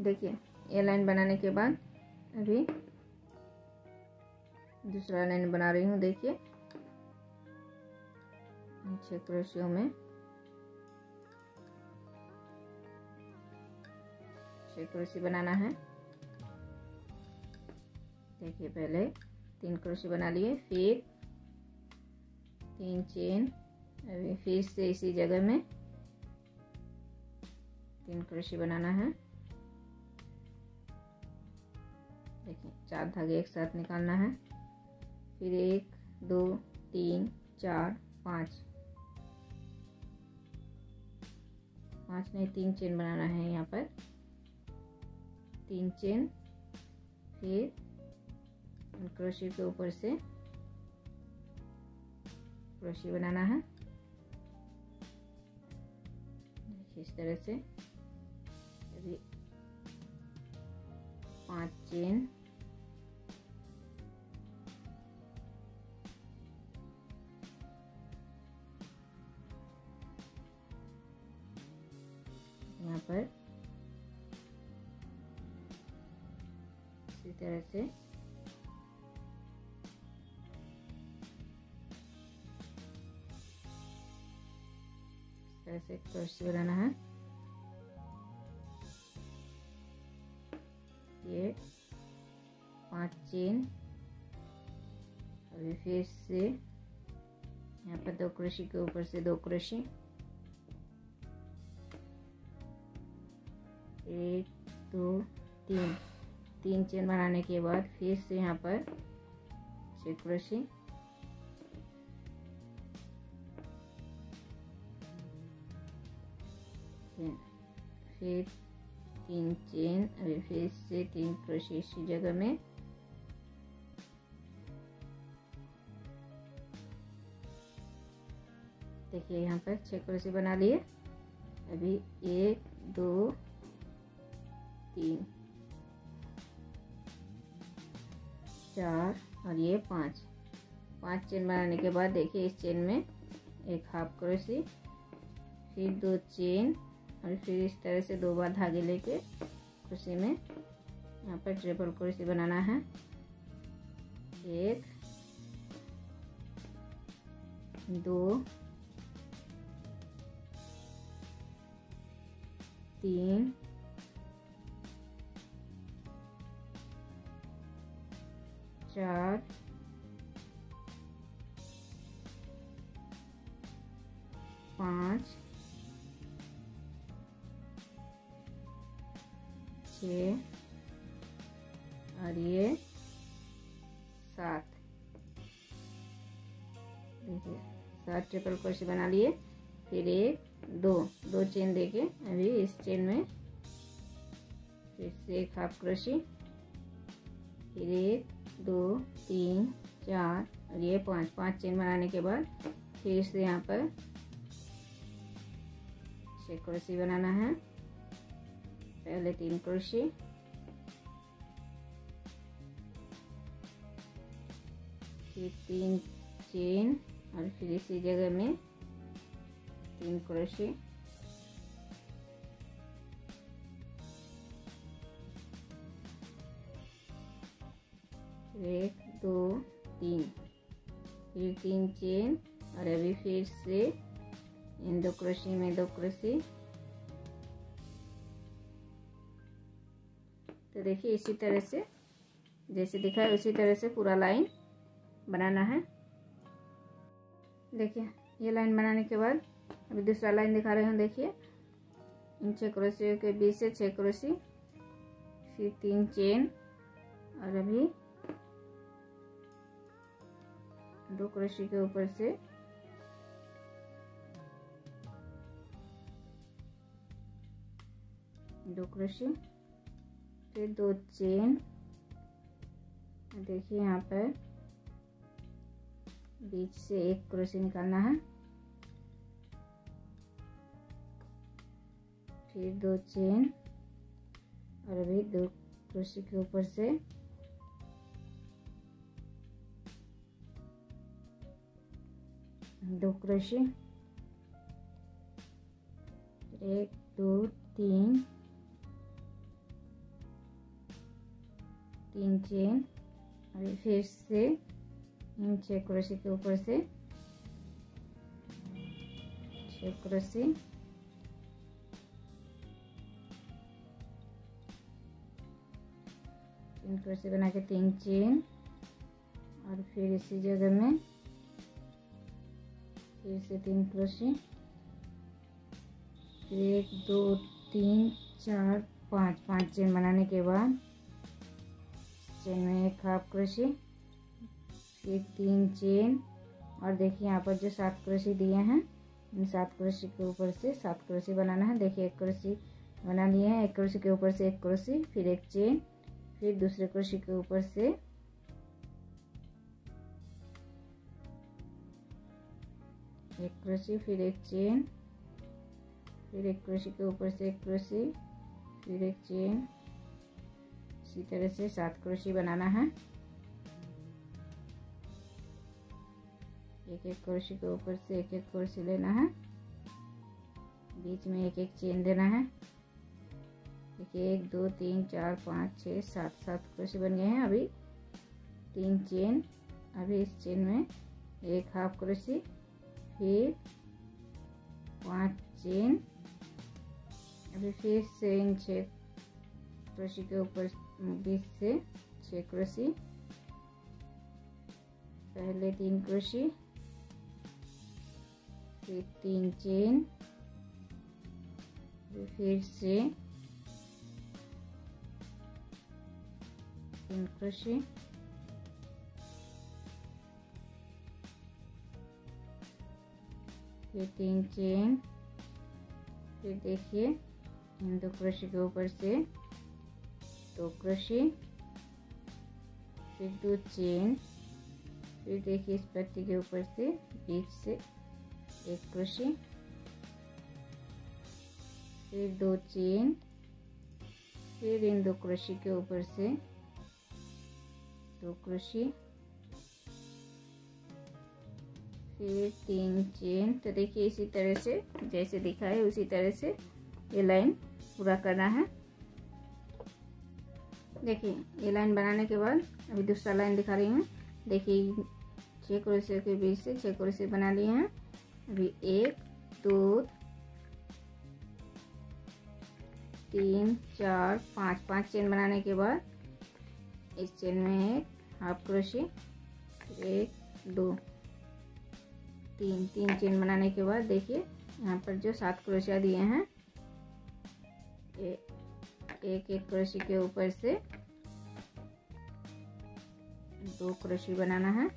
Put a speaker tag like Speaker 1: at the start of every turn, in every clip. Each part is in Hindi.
Speaker 1: देखिए ये लाइन बनाने के बाद अभी दूसरा लाइन बना रही हूँ। देखिए 6 क्रोशियों में 6 क्रोशी बनाना है। देखिए पहले 3 क्रोशी बना लिए, फिर 3 चेन, अभी फिर से इसी जगह में 3 क्रोशी बनाना है। देखिए 4 धागे एक साथ निकालना है, फिर 1 2 3 4 5 नहीं 3 चेन बनाना है। यहाँ पर 3 चेन, फिर क्रोशी के ऊपर से क्रोशी बनाना है। देखिए इस तरह से अभी 5 चेन, यहाँ पर इसी तरह से ऐसे क्रोशी बनाना है। ये 5 चेन, अभी फिर से यहाँ पर 2 क्रोशी के ऊपर से 2 क्रोशी, 1 2 3 चेन बनाने के बाद फिर से यहाँ पर 6 क्रोशी, फिर 3 चेन, अभी फिर से 3 क्रोशी इसी जगह में, देखिए यहाँ पर 6 क्रोशी बना लिए। अभी 1 2 3 4 और ये 5 चेन बनाने के बाद देखिए इस चेन में एक हाफ क्रोशी, फिर 2 चेन, और फिर इस तरह से 2 बार धागे लेके क्रोशी में यहाँ पर ट्रिपल क्रोशी बनाना है। 1 2 3 4 5 6 और ये 7। देखिए 7 ट्रिपल क्रोशी बना लिए, फिर 1 2 चेन देके अभी इस चेन में फिर से एक हाफ क्रोशी, फिर 1 2 3 4 और ये 5 चेन बनाने के बाद फिर से यहाँ पर 6 क्रोशी बनाना है। पहले 3 क्रोशी, फिर 3 चेन, और फिर इसी जगह में 3 क्रोशी, फिर 1 2 3, फिर 3 चेन, और अभी फिर से इन 2 क्रोशी में 2 क्रोशी। तो देखिए इसी तरह से जैसे दिखा है उसी तरह से पूरा लाइन बनाना है। देखिए ये लाइन बनाने के बाद अभी दूसरा लाइन दिखा रहे हैं। देखिए इन 6 क्रोशियों के बीच से 6 क्रोशी, फिर 3 चेन, और अभी 2 क्रोशी के ऊपर से दो क्रोशी, फिर 2 चेन। देखिए यहाँ पर बीच से 1 क्रोशी निकालना है, फिर 2 चेन, और अभी 2 क्रोशी के ऊपर से दो क्रोशी, 1 2 3 3 चेन। अभी फिर से इन 6 क्रोशे के ऊपर से 6 क्रोशे, 3 क्रोशे बना के 3 चेन, और फिर इसी जगह में फिर से 3 क्रोशे, फिर 1 2 3 4 5 चेन बनाने के बाद चेन में एक हाफ क्रोशे, फिर 3 चेन, और देखिए यहाँ पर जो 7 क्रोशे दिए हैं इन 7 क्रोशे के ऊपर से 7 क्रोशे बनाना है। देखिए 1 क्रोशे बना लिए हैं, 1 क्रोशे के ऊपर से 1 क्रोशे, फिर 1 चेन, फिर दूसरे क्रोशे के ऊपर से 1 क्रोशे, फिर 1 चेन, फिर 1 क्रोशे के ऊपर से 1 क्रोशे, फिर 1 चेन। इसी तरह से 7 क्रोशे बनाना है। एक एक क्रोशे के ऊपर से एक एक क्रोशे लेना है, बीच में एक एक चेन देना है। देखिए 1 2 3 4 5 6 7 क्रोशे बन गए हैं। अभी 3 चेन, अभी इस चेन में एक हाफ क्रोशे, फिर 5 चेन, अभी फिर से इन 6 क्रोशे के ऊपर बीच से 6 क्रोशे, पहले 3 क्रोशे, फिर 3 चेन, फिर से 3 क्रोशे, फिर 3 चेन, फिर देखिए इन 2 क्रोशे के ऊपर से 2 क्रोशे, फिर 2 चेन, फिर देखिए इस पत्ती के ऊपर से बीच से 1 क्रोशे, फिर 2 चेन, फिर इन 2 क्रोशे के ऊपर से 2 क्रोशे, फिर 3 चेन। तो देखिए इसी तरह से जैसे दिखा है उसी तरह से ये लाइन पूरा करना है। देखिए ये लाइन बनाने के बाद अभी दूसरा लाइन दिखा रही हूँ। देखिए 6 क्रोशे के बीच से 6 क्रोशे बना लिए हैं। अभी 1 2 3 4 5 चेन बनाने के बाद इस चेन में एक हाफ क्रोशे, 1 2 3 चेन बनाने के बाद देखिए यहाँ पर जो 7 क्रोशिया दिए हैं एक एक क्रोशे के ऊपर से 2 क्रोशे बनाना है।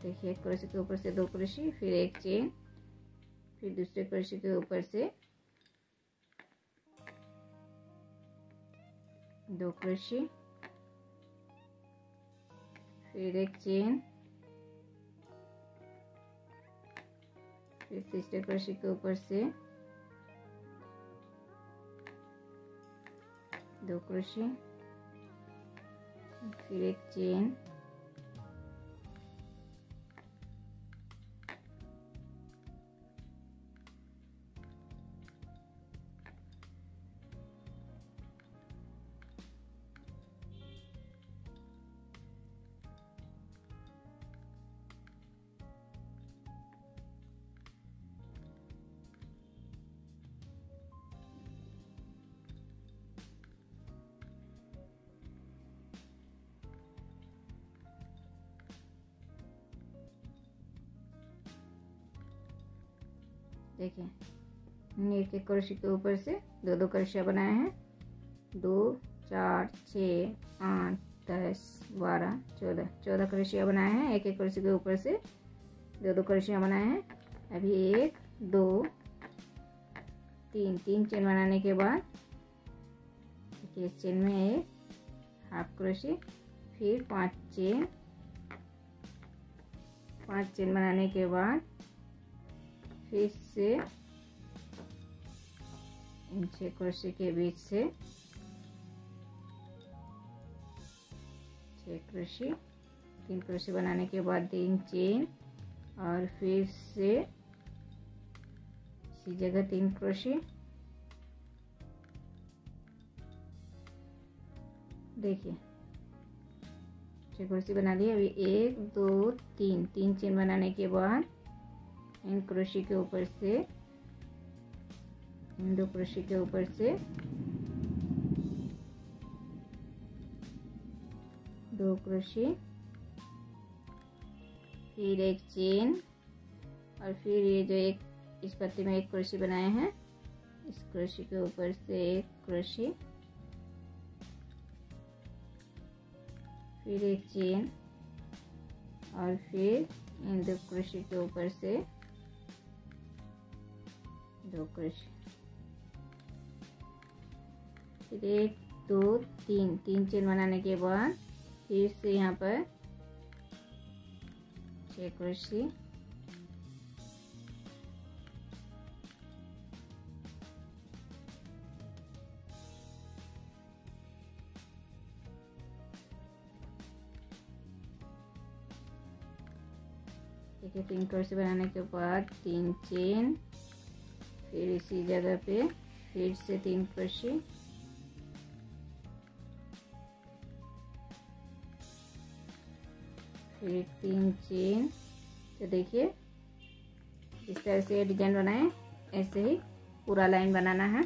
Speaker 1: देखिए 1 क्रोशे के ऊपर से 2 क्रोशे, फिर 1 चेन, फिर दूसरे क्रोशे के ऊपर से 2 क्रोशे, फिर 1 चेन, फिर तीसरे क्रोशे के ऊपर से 2 क्रोशे, फिर 1 चेन, देखिए एक एक क्रोशे के ऊपर से 2 क्रोशिया बनाए हैं। 2 4 6 8 10 12 14 क्रोशिया बनाए हैं। एक एक क्रोशे के ऊपर से 2 क्रोशिया बनाए हैं। अभी 1 2 3 चेन बनाने के बाद देखिए इस चेन में एक हाफ क्रोशे, फिर 5 चेन बनाने के बाद फिर से इन 6 क्रोशे के बीच से 6 क्रोशे, 3 क्रोशे बनाने के बाद 3 चेन, और फिर से इसी जगह 3 क्रोशे। देखिए 6 कुर्सी बना लिए। अभी 1 2 3 3 चेन बनाने के बाद इन क्रोशी के ऊपर से, इन 2 क्रोशी के ऊपर से 2 क्रोशी, फिर एक चेन, और फिर ये जो एक इस पत्ती में एक क्रोशी बनाए हैं, इस क्रोशी के ऊपर से एक क्रोशी, फिर एक चेन, और फिर इन 2 क्रोशी के ऊपर से 2 क्रोशी, फिर 1 2 3 3 चेन बनाने के बाद फिर से यहाँ पर 6 क्रोशी, ठीक है। 3 क्रोशी बनाने के बाद 3 चेन, फिर इसी जगह पे फिर से 3 क्रोशी, फिर 3 चेन। तो देखिए इस तरह से डिजाइन बनाए, ऐसे ही पूरा लाइन बनाना है।